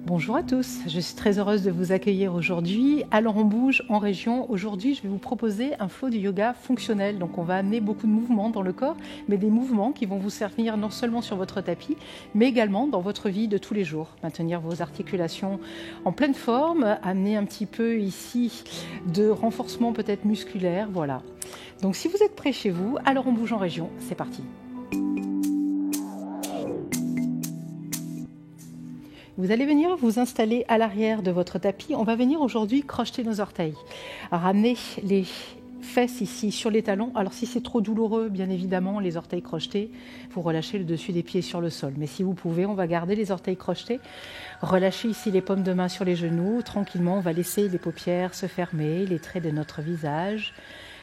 Bonjour à tous, je suis très heureuse de vous accueillir aujourd'hui. Alors on bouge en région. Aujourd'hui, je vais vous proposer un flow du yoga fonctionnel. Donc on va amener beaucoup de mouvements dans le corps, mais des mouvements qui vont vous servir non seulement sur votre tapis, mais également dans votre vie de tous les jours. Maintenir vos articulations en pleine forme, amener un petit peu ici de renforcement peut-être musculaire, voilà. Donc si vous êtes prêts chez vous, alors on bouge en région, c'est parti. Vous allez venir vous installer à l'arrière de votre tapis. On va venir aujourd'hui crocheter nos orteils. Ramener les fesses ici sur les talons. Alors si c'est trop douloureux, bien évidemment, les orteils crochetés, vous relâchez le dessus des pieds sur le sol. Mais si vous pouvez, on va garder les orteils crochetés. Relâchez ici les paumes de main sur les genoux. Tranquillement, on va laisser les paupières se fermer, les traits de notre visage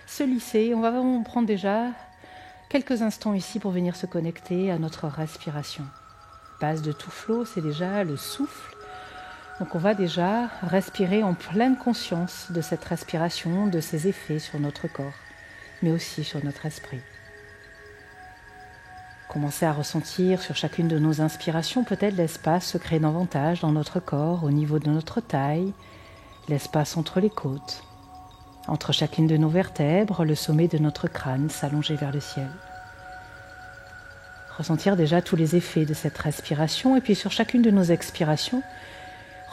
se lisser. On va vraiment prendre déjà quelques instants ici pour venir se connecter à notre respiration. Base de tout flot, c'est déjà le souffle. Donc on va déjà respirer en pleine conscience de cette respiration, de ses effets sur notre corps, mais aussi sur notre esprit. Commencez à ressentir sur chacune de nos inspirations peut-être l'espace se créer davantage dans notre corps, au niveau de notre taille, l'espace entre les côtes, entre chacune de nos vertèbres, le sommet de notre crâne s'allonger vers le ciel. Ressentir déjà tous les effets de cette respiration et puis sur chacune de nos expirations,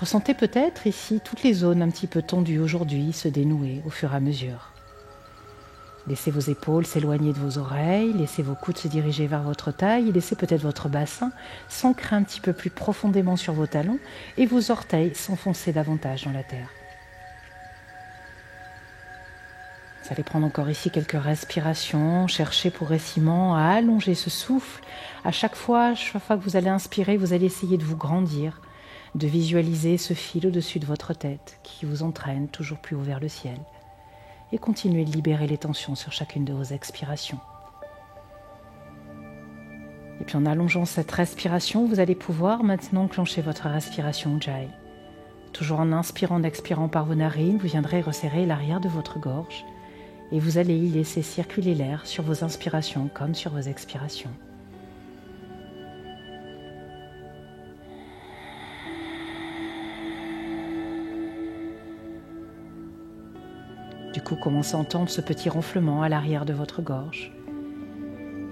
ressentez peut-être ici toutes les zones un petit peu tendues aujourd'hui se dénouer au fur et à mesure. Laissez vos épaules s'éloigner de vos oreilles, laissez vos coudes se diriger vers votre taille, laissez peut-être votre bassin s'ancrer un petit peu plus profondément sur vos talons et vos orteils s'enfoncer davantage dans la terre. Vous allez prendre encore ici quelques respirations, cherchez progressivement à allonger ce souffle. À chaque fois que vous allez inspirer, vous allez essayer de vous grandir, de visualiser ce fil au-dessus de votre tête qui vous entraîne toujours plus haut vers le ciel. Et continuez de libérer les tensions sur chacune de vos expirations. Et puis en allongeant cette respiration, vous allez pouvoir maintenant enclencher votre respiration Ujjayi. Toujours en inspirant et expirant par vos narines, vous viendrez resserrer l'arrière de votre gorge. Et vous allez y laisser circuler l'air sur vos inspirations comme sur vos expirations. Du coup, commencez à entendre ce petit ronflement à l'arrière de votre gorge.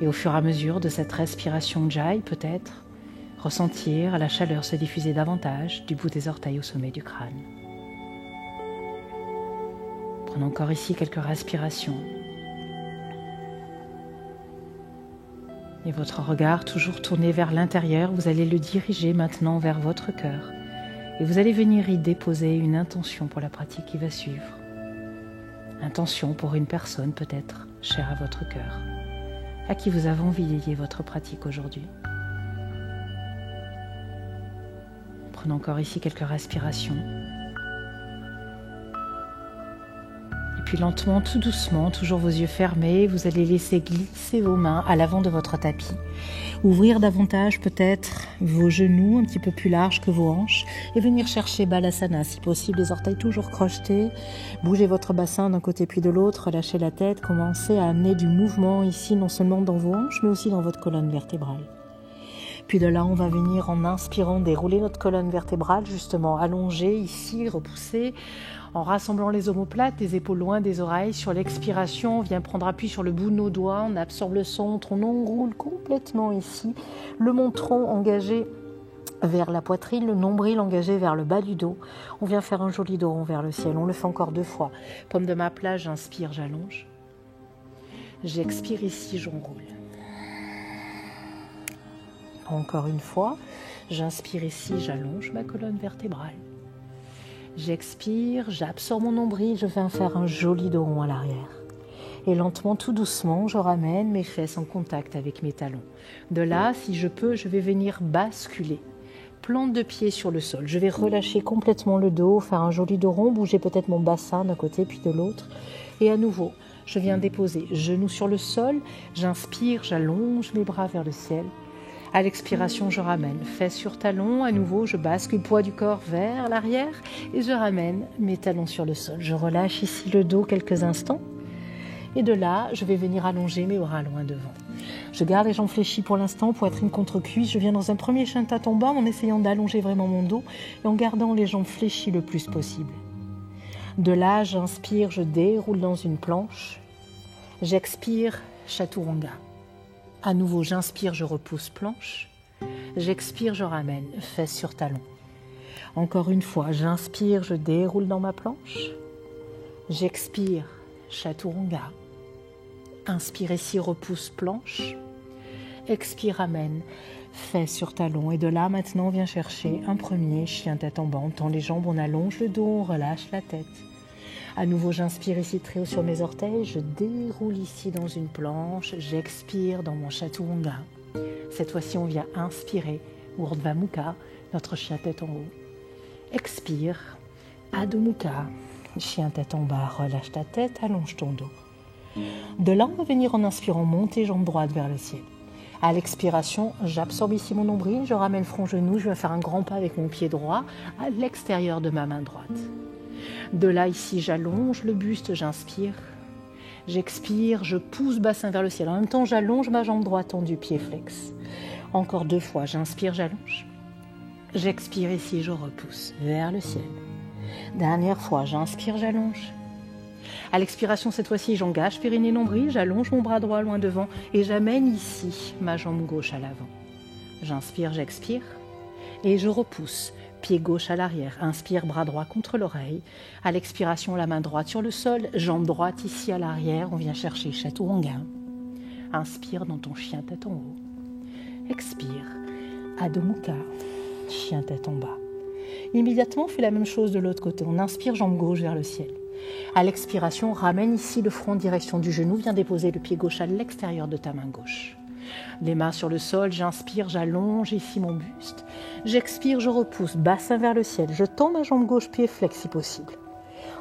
Et au fur et à mesure de cette respiration Ujjayi, peut-être, ressentir la chaleur se diffuser davantage du bout des orteils au sommet du crâne. Prenons encore ici quelques respirations. Et votre regard toujours tourné vers l'intérieur, vous allez le diriger maintenant vers votre cœur. Et vous allez venir y déposer une intention pour la pratique qui va suivre. Intention pour une personne peut-être chère à votre cœur, à qui vous avez envie de lier votre pratique aujourd'hui. Prenons encore ici quelques respirations. Puis lentement, tout doucement, toujours vos yeux fermés, vous allez laisser glisser vos mains à l'avant de votre tapis. Ouvrir davantage peut-être vos genoux un petit peu plus larges que vos hanches et venir chercher Balasana, si possible, les orteils toujours crochetés. Bougez votre bassin d'un côté puis de l'autre, relâchez la tête, commencez à amener du mouvement ici, non seulement dans vos hanches, mais aussi dans votre colonne vertébrale. Puis de là, on va venir en inspirant dérouler notre colonne vertébrale, justement allongée ici, repoussée, en rassemblant les omoplates, les épaules loin des oreilles. Sur l'expiration, on vient prendre appui sur le bout de nos doigts, on absorbe le centre, on enroule complètement ici, le menton engagé vers la poitrine, le nombril engagé vers le bas du dos. On vient faire un joli dos rond vers le ciel. On le fait encore 2 fois. Paume de ma plat, j'inspire, j'allonge. J'expire ici, j'enroule. Encore une fois, j'inspire ici, j'allonge ma colonne vertébrale. J'expire, j'absorbe mon nombril, je viens faire un joli dos rond à l'arrière. Et lentement, tout doucement, je ramène mes fesses en contact avec mes talons. De là, si je peux, je vais venir basculer. Plante de pied sur le sol. Je vais relâcher complètement le dos, faire un joli dos rond, bouger peut-être mon bassin d'un côté puis de l'autre. Et à nouveau, je viens déposer genoux sur le sol. J'inspire, j'allonge mes bras vers le ciel. À l'expiration, je ramène fesses sur talons. À nouveau, je bascule le poids du corps vers l'arrière et je ramène mes talons sur le sol. Je relâche ici le dos quelques instants. Et de là, je vais venir allonger mes bras loin devant. Je garde les jambes fléchies pour l'instant, poitrine contre cuisse. Je viens dans un premier chien tête en bas en essayant d'allonger vraiment mon dos et en gardant les jambes fléchies le plus possible. De là, j'inspire, je déroule dans une planche. J'expire, chaturanga. À nouveau, j'inspire, je repousse planche. J'expire, je ramène, fesses sur talons. Encore une fois, j'inspire, je déroule dans ma planche. J'expire, chaturanga. Inspire ici, repousse planche. Expire, ramène, fesses sur talons. Et de là, maintenant, on vient chercher un premier chien tête en bas. On tend les jambes, on allonge le dos, on relâche la tête. À nouveau, j'inspire ici très haut sur mes orteils, je déroule ici dans une planche, j'expire dans mon chaturanga. Cette fois-ci, on vient inspirer, Urdhva Mukha, notre chien tête en haut. Expire, Adho Mukha, chien tête en bas, relâche ta tête, allonge ton dos. De là, on va venir en inspirant monter jambe droite vers le ciel. À l'expiration, j'absorbe ici mon nombril, je ramène front-genou, je vais faire un grand pas avec mon pied droit à l'extérieur de ma main droite. De là, ici, j'allonge le buste, j'inspire. J'expire, je pousse bassin vers le ciel. En même temps, j'allonge ma jambe droite tendue, pied flex. Encore 2 fois, j'inspire, j'allonge. J'expire ici, je repousse vers le ciel. Dernière fois, j'inspire, j'allonge. À l'expiration, cette fois-ci, j'engage périnée nombril, j'allonge mon bras droit loin devant et j'amène ici ma jambe gauche à l'avant. J'inspire, j'expire et je repousse. Pied gauche à l'arrière, inspire, bras droit contre l'oreille. À l'expiration, la main droite sur le sol, jambe droite ici à l'arrière, on vient chercher chaturanga. Inspire dans ton chien tête en haut. Expire, Adho Mukha, chien tête en bas. Immédiatement, on fait la même chose de l'autre côté. On inspire, jambe gauche vers le ciel. À l'expiration, ramène ici le front en direction du genou, viens déposer le pied gauche à l'extérieur de ta main gauche. Les mains sur le sol, j'inspire, j'allonge ici mon buste. J'expire, je repousse, bassin vers le ciel. Je tends ma jambe gauche, pied flex si possible.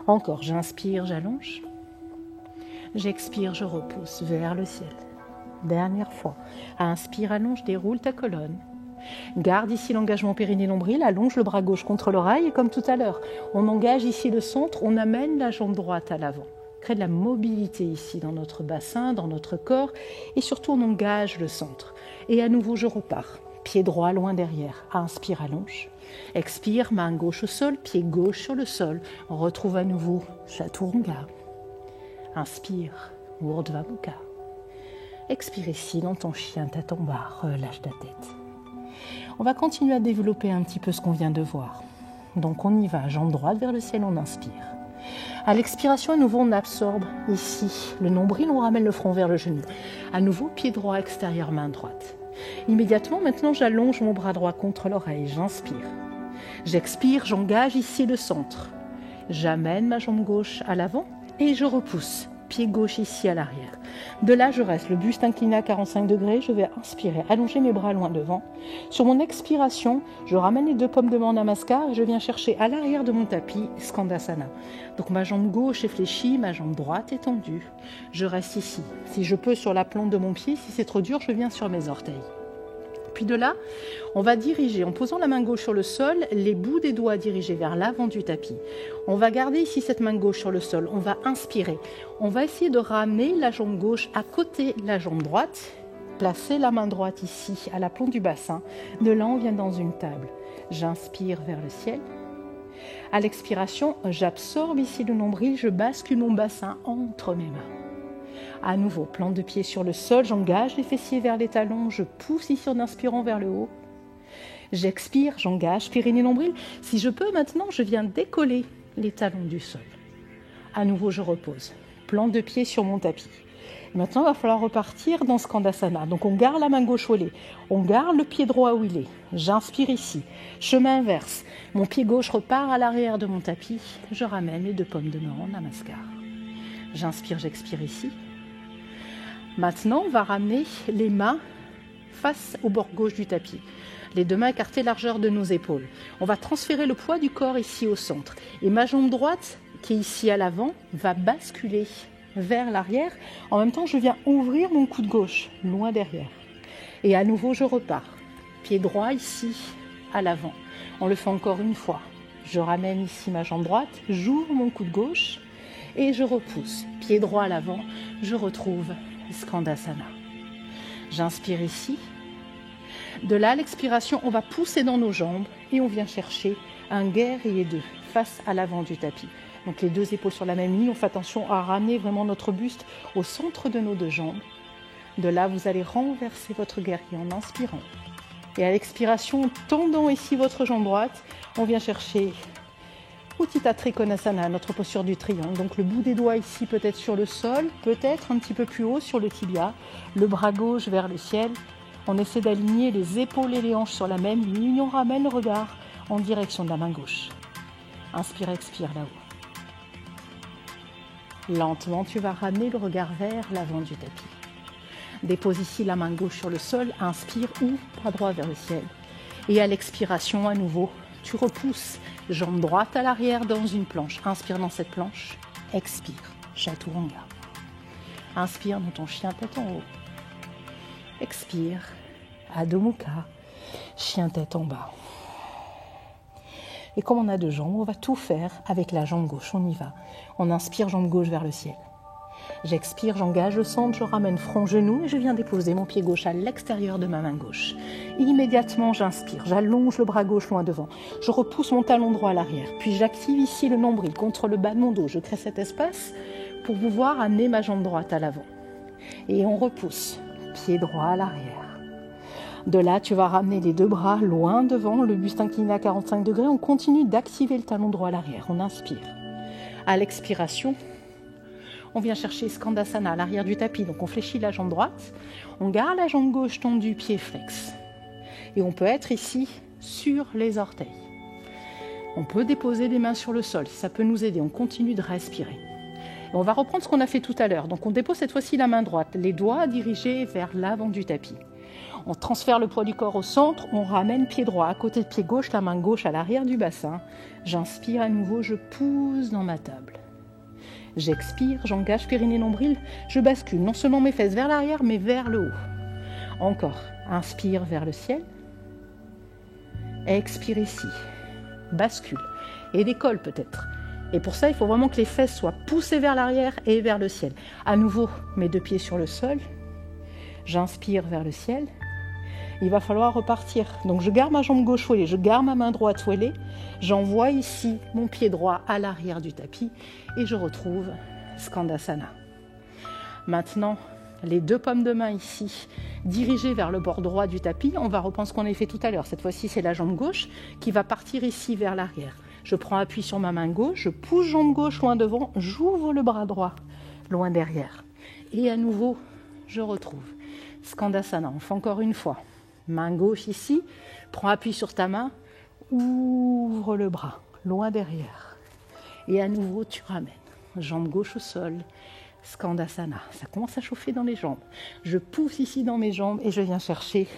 Encore, j'inspire, j'allonge. J'expire, je repousse vers le ciel. Dernière fois. Inspire, allonge, déroule ta colonne. Garde ici l'engagement périnée-nombril, allonge le bras gauche contre l'oreille et comme tout à l'heure, on engage ici le centre, on amène la jambe droite à l'avant. Crée de la mobilité ici dans notre bassin, dans notre corps et surtout on engage le centre. Et à nouveau je repars, pied droit loin derrière, inspire, allonge. Expire, main gauche au sol, pied gauche sur le sol. On retrouve à nouveau chaturanga. Inspire, Urdhva Mukha. Expire ici dans ton chien tête en bas, relâche ta tête. On va continuer à développer un petit peu ce qu'on vient de voir. Donc on y va, jambe droite vers le ciel, on inspire. À l'expiration, à nouveau, on absorbe ici le nombril, on ramène le front vers le genou. À nouveau, pied droit extérieur, main droite. Immédiatement, maintenant, j'allonge mon bras droit contre l'oreille, j'inspire. J'expire, j'engage ici le centre. J'amène ma jambe gauche à l'avant et je repousse. Pied gauche ici à l'arrière. De là, je reste le buste incliné à 45 degrés. Je vais inspirer, allonger mes bras loin devant. Sur mon expiration, je ramène les 2 paumes de main en namaskar et je viens chercher à l'arrière de mon tapis Skandasana. Donc ma jambe gauche est fléchie, ma jambe droite est tendue. Je reste ici. Si je peux sur la plante de mon pied, si c'est trop dur, je viens sur mes orteils. Puis de là, on va diriger, en posant la main gauche sur le sol, les bouts des doigts dirigés vers l'avant du tapis. On va garder ici cette main gauche sur le sol. On va inspirer. On va essayer de ramener la jambe gauche à côté de la jambe droite. Placer la main droite ici, à la plante du bassin. De là, on vient dans une table. J'inspire vers le ciel. À l'expiration, j'absorbe ici le nombril. Je bascule mon bassin entre mes mains. À nouveau, plante de pied sur le sol, j'engage les fessiers vers les talons, je pousse ici en inspirant vers le haut. J'expire, j'engage périnée nombril. Si je peux maintenant, je viens décoller les talons du sol. À nouveau, je repose. Plante de pied sur mon tapis. Maintenant, il va falloir repartir dans Skandasana. Donc, on garde la main gauche où elle est. On garde le pied droit où il est. J'inspire ici. Chemin inverse. Mon pied gauche repart à l'arrière de mon tapis. Je ramène les 2 paumes de main en namaskar. J'inspire, j'expire ici. Maintenant, on va ramener les mains face au bord gauche du tapis. Les 2 mains écartées largeur de nos épaules. On va transférer le poids du corps ici au centre. Et ma jambe droite, qui est ici à l'avant, va basculer vers l'arrière. En même temps, je viens ouvrir mon coude gauche, loin derrière. Et à nouveau, je repars. Pied droit ici, à l'avant. On le fait encore une fois. Je ramène ici ma jambe droite, j'ouvre mon coude gauche et je repousse. Pied droit à l'avant, je retrouve Skandasana. J'inspire ici. De là, à l'expiration, on va pousser dans nos jambes et on vient chercher un guerrier 2 face à l'avant du tapis. Donc les deux épaules sur la même ligne, on fait attention à ramener vraiment notre buste au centre de nos deux jambes. De là, vous allez renverser votre guerrier en inspirant. Et à l'expiration, tendant ici votre jambe droite, on vient chercher Utthita Trikonasana, notre posture du triangle. Donc le bout des doigts ici peut-être sur le sol, peut-être un petit peu plus haut sur le tibia, le bras gauche vers le ciel. On essaie d'aligner les épaules et les hanches sur la même ligne. On ramène le regard en direction de la main gauche. Inspire, expire là-haut. Lentement, tu vas ramener le regard vers l'avant du tapis. Dépose ici la main gauche sur le sol. Inspire, ouvre bras droit vers le ciel. Et à l'expiration, à nouveau, tu repousses jambe droite à l'arrière dans une planche. Inspire dans cette planche. Expire, Chaturanga. Inspire dans ton chien tête en haut. Expire, Adho Mukha, chien tête en bas. Et comme on a deux jambes, on va tout faire avec la jambe gauche. On y va. On inspire, jambe gauche vers le ciel. J'expire, j'engage le centre, je ramène front, genou et je viens déposer mon pied gauche à l'extérieur de ma main gauche. Immédiatement, j'inspire, j'allonge le bras gauche loin devant. Je repousse mon talon droit à l'arrière. Puis j'active ici le nombril contre le bas de mon dos. Je crée cet espace pour pouvoir amener ma jambe droite à l'avant. Et on repousse, pied droit à l'arrière. De là, tu vas ramener les deux bras loin devant, le buste incliné à 45 degrés. On continue d'activer le talon droit à l'arrière. On inspire. À l'expiration, on vient chercher Skandasana à l'arrière du tapis. Donc on fléchit la jambe droite. On garde la jambe gauche tendue, pied flex. Et on peut être ici sur les orteils. On peut déposer les mains sur le sol. Ça peut nous aider. On continue de respirer. Et on va reprendre ce qu'on a fait tout à l'heure. Donc on dépose cette fois-ci la main droite. Les doigts dirigés vers l'avant du tapis. On transfère le poids du corps au centre, on ramène pied droit à côté de pied gauche, la main gauche à l'arrière du bassin. J'inspire à nouveau, je pousse dans ma table. J'expire, j'engage périnée nombril, je bascule non seulement mes fesses vers l'arrière, mais vers le haut. Encore, inspire vers le ciel. Expire ici, bascule et décolle peut-être. Et pour ça, il faut vraiment que les fesses soient poussées vers l'arrière et vers le ciel. À nouveau, mes deux pieds sur le sol. J'inspire vers le ciel. Il va falloir repartir. Donc je garde ma jambe gauche ouélée, je garde ma main droite ouélée. J'envoie ici mon pied droit à l'arrière du tapis et je retrouve Skandasana. Maintenant, les deux paumes de main ici, dirigées vers le bord droit du tapis. On va reprendre ce qu'on a fait tout à l'heure. Cette fois-ci, c'est la jambe gauche qui va partir ici vers l'arrière. Je prends appui sur ma main gauche, je pousse jambe gauche loin devant, j'ouvre le bras droit loin derrière. Et à nouveau, je retrouve Skandasana. On fait encore une fois. Main gauche ici, prends appui sur ta main, ouvre le bras, loin derrière. Et à nouveau, tu ramènes. Jambe gauche au sol, Skandasana. Ça commence à chauffer dans les jambes. Je pousse ici dans mes jambes et je viens chercher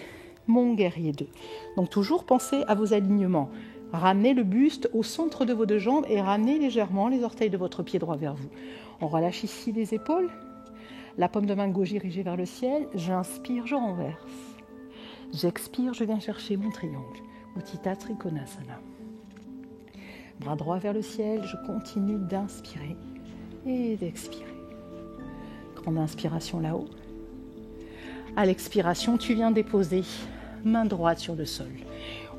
mon guerrier 2. Donc toujours pensez à vos alignements. Ramenez le buste au centre de vos deux jambes et ramenez légèrement les orteils de votre pied droit vers vous. On relâche ici les épaules. La paume de main gauche dirigée vers le ciel. J'inspire, je renverse. J'expire, je viens chercher mon triangle. Utthita Trikonasana. Bras droit vers le ciel, je continue d'inspirer et d'expirer. Grande inspiration là-haut. À l'expiration, tu viens déposer main droite sur le sol.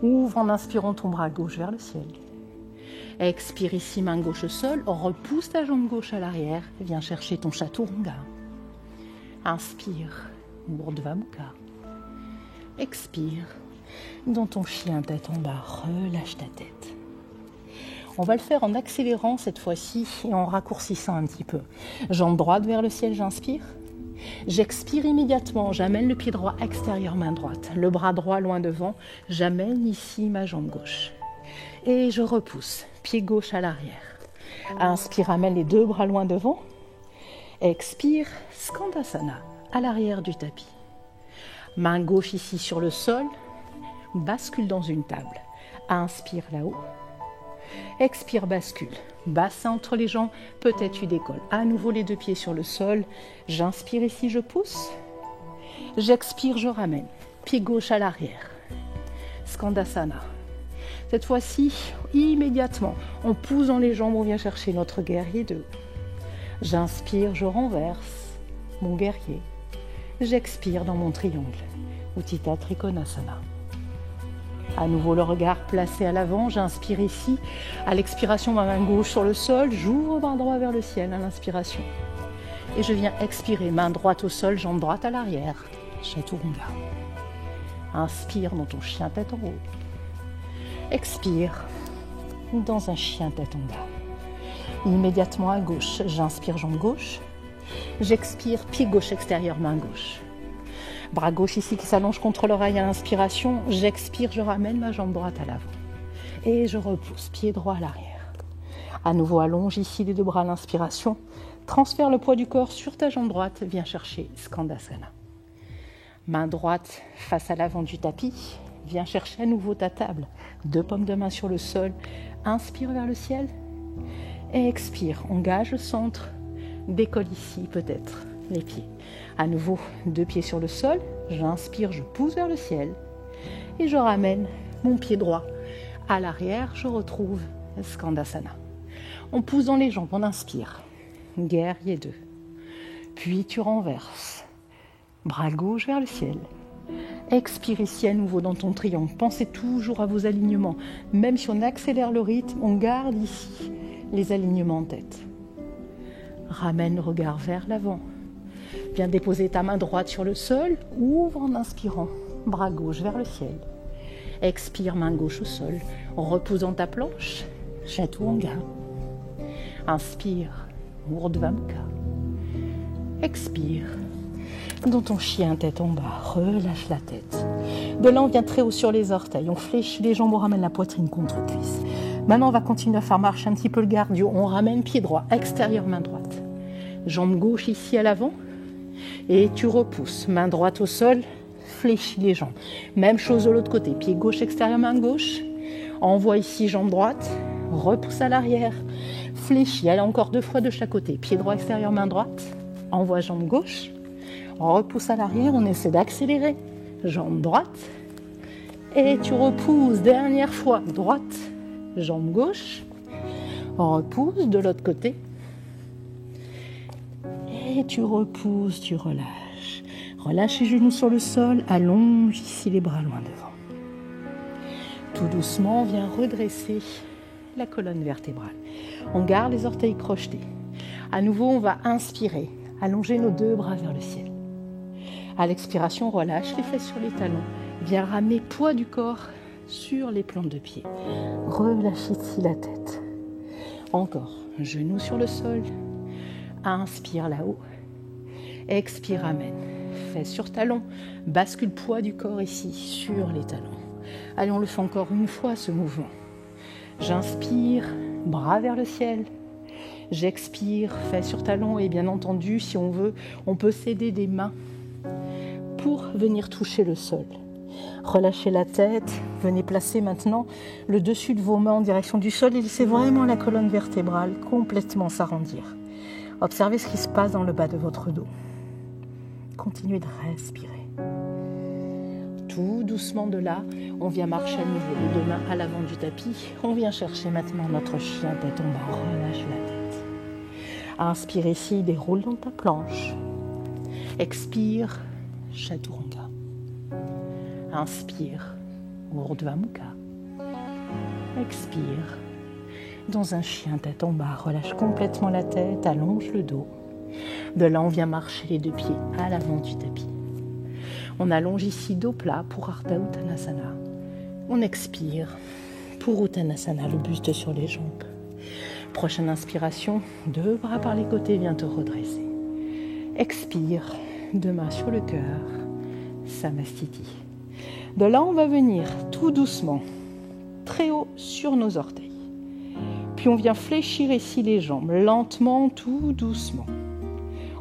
Ouvre en inspirant ton bras gauche vers le ciel. Expire ici, main gauche au sol. Repousse ta jambe gauche à l'arrière. Viens chercher ton Chaturanga. Inspire, Urdhva Mukha. Expire, dans ton chien tête en bas, relâche ta tête. On va le faire en accélérant cette fois-ci et en raccourcissant un petit peu. Jambe droite vers le ciel, j'inspire. J'expire immédiatement, j'amène le pied droit extérieur, main droite. Le bras droit loin devant, j'amène ici ma jambe gauche. Et je repousse, pied gauche à l'arrière. Inspire, amène les deux bras loin devant. Expire, Skandasana, à l'arrière du tapis. Main gauche ici sur le sol, bascule dans une table. Inspire là-haut. Expire, bascule. Bassin entre les jambes, peut-être tu décolles. À nouveau les deux pieds sur le sol. J'inspire ici, je pousse. J'expire, je ramène. Pied gauche à l'arrière. Skandasana. Cette fois-ci, immédiatement, on pousse dans les jambes, on vient chercher notre guerrier 2. J'inspire, je renverse mon guerrier. J'expire dans mon triangle, Utthita Trikonasana. À nouveau le regard placé à l'avant, j'inspire ici. À l'expiration, ma main gauche sur le sol, j'ouvre bras droit vers le ciel à l'inspiration. Et je viens expirer, main droite au sol, jambe droite à l'arrière, Chaturanga. Inspire dans ton chien tête en haut. Expire dans un chien tête en bas. Immédiatement à gauche, j'inspire jambe gauche. J'expire pied gauche extérieur, main gauche. Bras gauche ici qui s'allonge contre l'oreille à l'inspiration. J'expire, je ramène ma jambe droite à l'avant. Et je repousse, pied droit à l'arrière. À nouveau, allonge ici les deux bras à l'inspiration. Transfère le poids du corps sur ta jambe droite. Viens chercher Skandasana. Main droite face à l'avant du tapis. Viens chercher à nouveau ta table. Deux paumes de main sur le sol. Inspire vers le ciel. Et expire. Engage le centre. Décolle ici peut-être les pieds. À nouveau, deux pieds sur le sol. J'inspire, je pousse vers le ciel. Et je ramène mon pied droit à l'arrière. Je retrouve Skandasana. On pousse dans les jambes, on inspire. Guerrier 2. Puis tu renverses. Bras gauche vers le ciel. Expire ici à nouveau dans ton triangle. Pensez toujours à vos alignements. Même si on accélère le rythme, on garde ici les alignements en tête. Ramène le regard vers l'avant. Viens déposer ta main droite sur le sol. Ouvre en inspirant. Bras gauche vers le ciel. Expire, main gauche au sol. Repose dans ta planche. Chaturanga. Inspire. Urdhva Mukha. Expire. Dans ton chien tête en bas, relâche la tête. De là, on vient très haut sur les orteils. On fléchit les jambes, on ramène la poitrine contre cuisse. Maintenant, on va continuer à faire marcher un petit peu le cardio. On ramène pied droit, extérieur, main droite. Jambe gauche ici à l'avant. Et tu repousses. Main droite au sol, fléchis les jambes. Même chose de l'autre côté. Pied gauche, extérieur, main gauche. Envoie ici, jambe droite. Repousse à l'arrière. Fléchis. Allez, encore deux fois de chaque côté. Pied droit, extérieur, main droite. Envoie jambe gauche. On repousse à l'arrière, on essaie d'accélérer. Jambe droite. Et tu repousses. Dernière fois. Droite. Jambe gauche. On repousse de l'autre côté. Et tu repousses, tu relâches. Relâche les genoux sur le sol. Allonge ici les bras loin devant. Tout doucement, on vient redresser la colonne vertébrale. On garde les orteils crochetés. À nouveau, on va inspirer. Allonger nos deux bras vers le ciel. À l'expiration, relâche les fesses sur les talons. Viens ramener poids du corps sur les plantes de pied. Relâche ici la tête. Encore, genoux sur le sol. Inspire là-haut. Expire, ramène. Fesses sur talons. Bascule poids du corps ici sur les talons. Allez, on le fait encore une fois ce mouvement. J'inspire, bras vers le ciel. J'expire, fesses sur talons. Et bien entendu, si on veut, on peut s'aider des mains pour venir toucher le sol. Relâchez la tête, venez placer maintenant le dessus de vos mains en direction du sol et laissez vraiment la colonne vertébrale complètement s'arrondir. Observez ce qui se passe dans le bas de votre dos. Continuez de respirer. Tout doucement de là, on vient marcher à nouveau les deux mains à l'avant du tapis. On vient chercher maintenant notre chien tête en bas. Relâche la tête. Inspire ici, déroule dans ta planche. Expire. Chaturanga. Inspire, Urdhva Mukha. Expire. Dans un chien tête en bas, relâche complètement la tête, allonge le dos. De là, on vient marcher les deux pieds à l'avant du tapis. On allonge ici dos plat pour Ardha Uttanasana. On expire pour Uttanasana, le buste sur les jambes. Prochaine inspiration, deux bras par les côtés, viens te redresser. Expire. Deux mains sur le cœur, Samastiti. De là, on va venir tout doucement, très haut sur nos orteils. Puis on vient fléchir ici les jambes, lentement, tout doucement.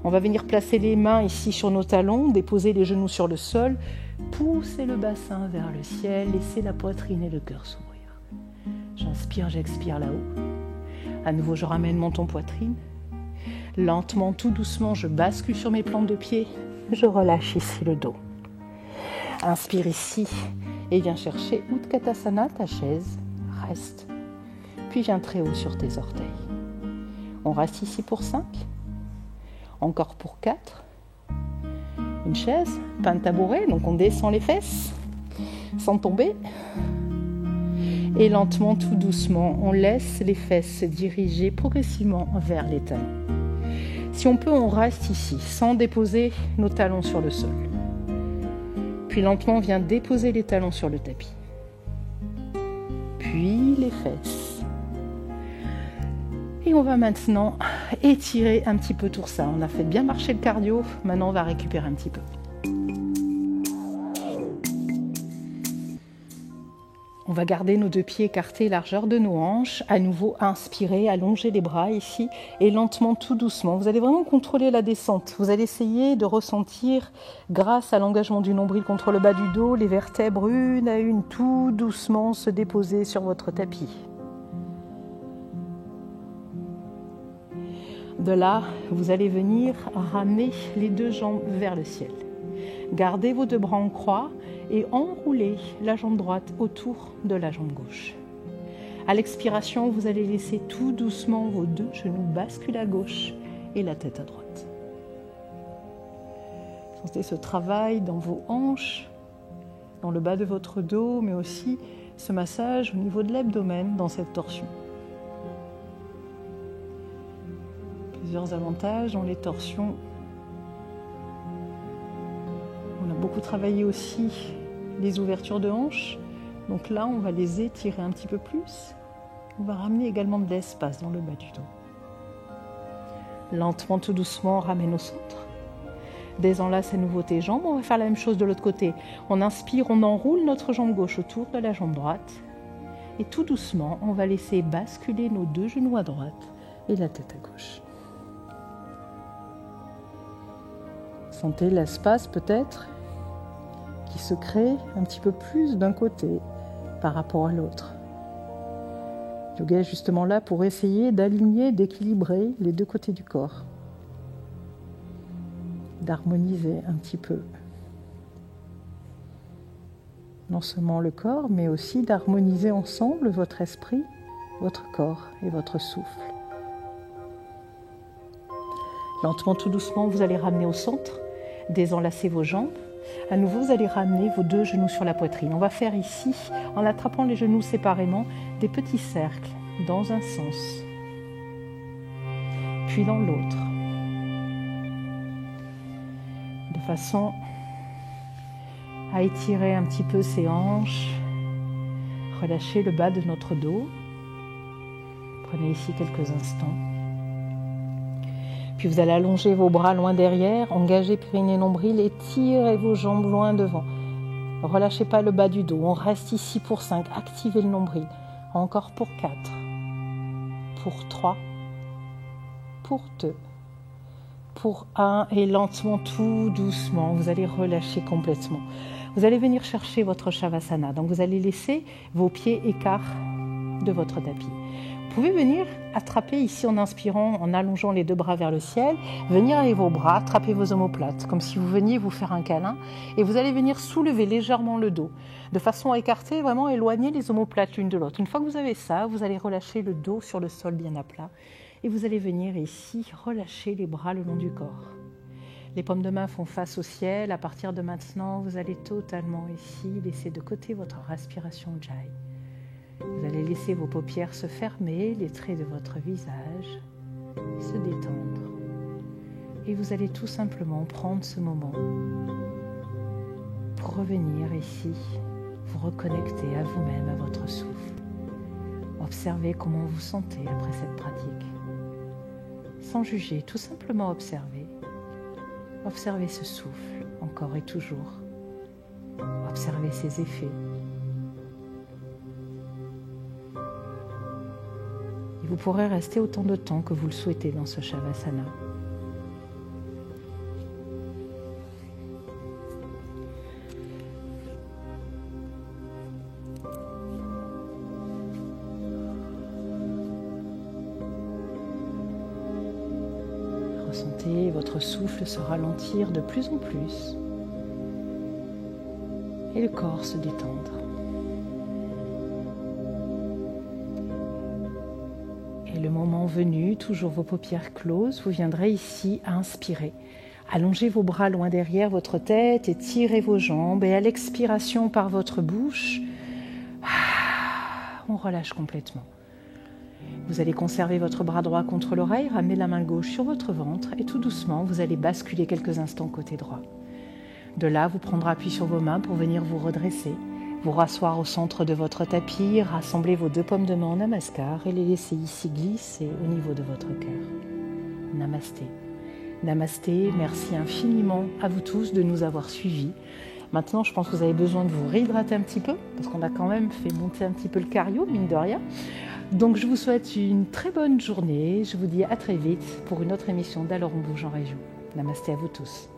On va venir placer les mains ici sur nos talons, déposer les genoux sur le sol, pousser le bassin vers le ciel, laisser la poitrine et le cœur s'ouvrir. J'inspire, j'expire là-haut. À nouveau, je ramène mon menton poitrine. Lentement, tout doucement, je bascule sur mes plantes de pied. Je relâche ici le dos. Inspire ici et viens chercher Utkatasana, ta chaise. Reste. Puis viens très haut sur tes orteils. On reste ici pour 5. Encore pour 4. une chaise, pas un tabouret, donc on descend les fesses sans tomber. Et lentement, tout doucement, on laisse les fesses se diriger progressivement vers les talons. Si on peut, on reste ici, sans déposer nos talons sur le sol. Puis lentement, on vient déposer les talons sur le tapis. Puis les fesses. Et on va maintenant étirer un petit peu tout ça. On a fait bien marcher le cardio, maintenant on va récupérer un petit peu. On va garder nos deux pieds écartés, largeur de nos hanches. À nouveau, inspirez, allongez les bras ici et lentement, tout doucement. Vous allez vraiment contrôler la descente. Vous allez essayer de ressentir, grâce à l'engagement du nombril contre le bas du dos, les vertèbres une à une, tout doucement se déposer sur votre tapis. De là, vous allez venir ramener les deux jambes vers le ciel. Gardez vos deux bras en croix et enroulez la jambe droite autour de la jambe gauche. À l'expiration, vous allez laisser tout doucement vos deux genoux basculer à gauche et la tête à droite. Sentez ce travail dans vos hanches, dans le bas de votre dos, mais aussi ce massage au niveau de l'abdomen dans cette torsion. Plusieurs avantages dans les torsions. On a beaucoup travaillé aussi les ouvertures de hanches. Donc là, on va les étirer un petit peu plus. On va ramener également de l'espace dans le bas du dos. Lentement, tout doucement, on ramène au centre. Désenlace à nouveau tes jambes. On va faire la même chose de l'autre côté. On inspire, on enroule notre jambe gauche autour de la jambe droite. Et tout doucement, on va laisser basculer nos deux genoux à droite et la tête à gauche. Sentez l'espace peut-être qui se crée un petit peu plus d'un côté par rapport à l'autre. Le yoga est justement là pour essayer d'aligner, d'équilibrer les deux côtés du corps, d'harmoniser un petit peu. Non seulement le corps, mais aussi d'harmoniser ensemble votre esprit, votre corps et votre souffle. Lentement, tout doucement, vous allez ramener au centre, désenlacer vos jambes. À nouveau, vous allez ramener vos deux genoux sur la poitrine. On va faire ici, en attrapant les genoux séparément, des petits cercles dans un sens, puis dans l'autre, de façon à étirer un petit peu ses hanches, relâcher le bas de notre dos. Prenez ici quelques instants. Puis vous allez allonger vos bras loin derrière, engager périnée nombril et tirez vos jambes loin devant. Relâchez pas le bas du dos. On reste ici pour 5. Activez le nombril. Encore pour 4. Pour 3. Pour 2. Pour 1. Et lentement, tout doucement, vous allez relâcher complètement. Vous allez venir chercher votre Shavasana. Donc vous allez laisser vos pieds écarts de votre tapis. Vous pouvez venir attraper ici en inspirant, en allongeant les deux bras vers le ciel, venir avec vos bras, attraper vos omoplates, comme si vous veniez vous faire un câlin, et vous allez venir soulever légèrement le dos, de façon à écarter, vraiment éloigner les omoplates l'une de l'autre. Une fois que vous avez ça, vous allez relâcher le dos sur le sol bien à plat, et vous allez venir ici relâcher les bras le long du corps. Les paumes de main font face au ciel. À partir de maintenant, vous allez totalement ici laisser de côté votre respiration Ujjayi. Vous allez laisser vos paupières se fermer, les traits de votre visage se détendre. Et vous allez tout simplement prendre ce moment pour revenir ici, vous reconnecter à vous-même, à votre souffle. Observez comment vous sentez après cette pratique. Sans juger, tout simplement observer. Observez ce souffle, encore et toujours. Observez ses effets. Et vous pourrez rester autant de temps que vous le souhaitez dans ce Shavasana. Ressentez votre souffle se ralentir de plus en plus et le corps se détendre. Et le moment venu, toujours vos paupières closes, vous viendrez ici à inspirer, Allongez vos bras loin derrière votre tête, étirez vos jambes et à l'expiration par votre bouche, on relâche complètement. Vous allez conserver votre bras droit contre l'oreille, ramener la main gauche sur votre ventre et tout doucement, vous allez basculer quelques instants côté droit. De là, vous prendrez appui sur vos mains pour venir vous redresser, vous rasseoir au centre de votre tapis, rassembler vos 2 paumes de main en namaskar et les laisser ici glisser au niveau de votre cœur. Namasté. Namasté, merci infiniment à vous tous de nous avoir suivis. Maintenant, je pense que vous avez besoin de vous réhydrater un petit peu, parce qu'on a quand même fait monter un petit peu le cardio, mine de rien. Donc, je vous souhaite une très bonne journée. Je vous dis à très vite pour une autre émission d'Alors on bouge en région. Namasté à vous tous.